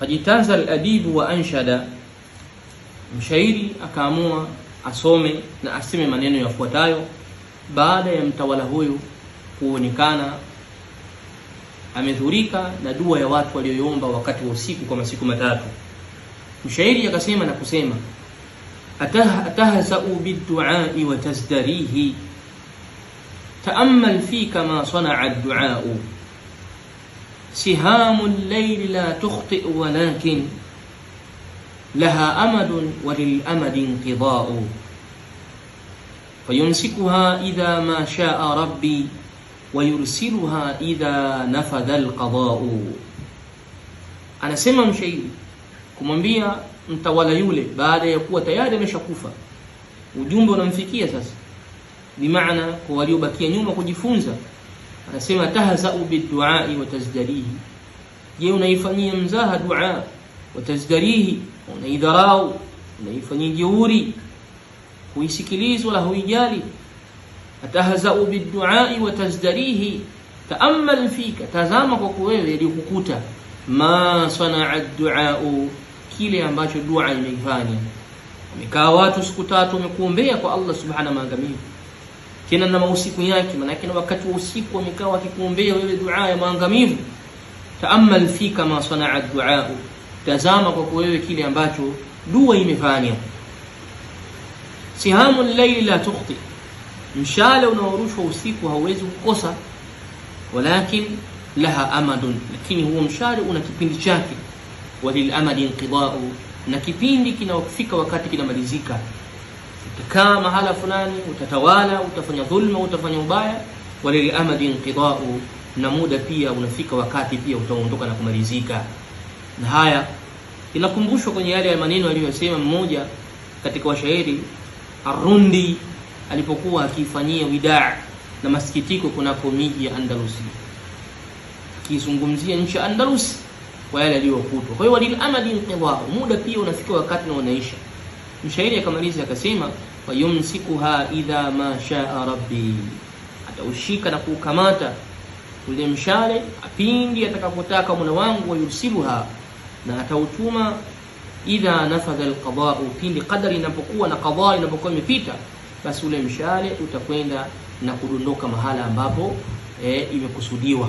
Fajitanza al-adibu wa anshada, mshairi akaamua asome na aseme maneno yafuatayo baada ya mtawala huyu kuonekana amedhurika na dua ya watu walioiomba wakati wa usiku kwa masiku matatu. Mshairi akasema na kusema, atahza'u bid-du'a'i wa tazdarihi, ta'ammal fika ma sana'a ad-du'a'u, sihamu al-layli la tukhti'u walakin laha amadun wa lil-amadi inqida'u, fayumsikuha idha ma sha'a rabbi wa yursiluha idha nafadha al-qada'u. Anasema mshairi kumwambia mtawala yule baada ya kuwa tayari ameshakufa, ujumbe unamfikia sasa, bimaana kwa waliobakia nyuma kujifunza. Anasema tahza'u bid-du'a'i wa tazdarihi, je, unaifanyia mzaha dua, wa tazdarihi, unaidharau, unaifanyia jeuri, huisikilizi wala huijali. Atahza'u bid-du'a'i wa tazdarihi, ta'ammal fika, tazama kwa wewe yalikukuta, ma sana'a ad-du'a'u, kile ambacho dua imeifanya. Wamekaa watu siku tatu wamekuombea kwa Allah subhanahu maangamivu, tena na mausiku yake, maana yake wakati wa usiku wamekaa wakikuombea wewe dua ya maangamivu. Ta'ammal fika ma sana'a ad-du'a'u, tazama kwa wewe kile ambacho dua imefanya. Sihamu al-layli la tukhti, mshale unaorushwa usiku hauwezi kukosa, walakin laha amadun, lakini huo mshale una kipindi chake. Walil amadi inqida'u, na kipindi kinafika wakati kinamalizika. Utakaa mahala fulani, utatawala, utafanya dhulma, utafanya ubaya. Walil amadi inqida'u, na muda pia unafika wakati pia utaondoka na kumalizika. Na haya inakumbushwa kwenye yale maneno aliyosema mmoja katika washairi Arundi alipokuwa akifanyia widaa na masikitiko kunako miji ya Andalusi, akizungumzia nchi ya Andalusi kwa yale aliyokutwa. Kwa hiyo walil amadi inqida'u, muda pia unafika wakati na unaisha. Mshairi akamaliza akasema, wa yumsikuha idha ma sha'a rabbi, ataushika na kukamata ule mshale apindi atakapotaka Mola wangu. Wa yursiluha, na atautuma idha nafadha al-qada'u, pindi qadari inapokuwa na qadha inapokuwa imepita, basi ule mshale utakwenda na kudondoka mahala ambapo imekusudiwa.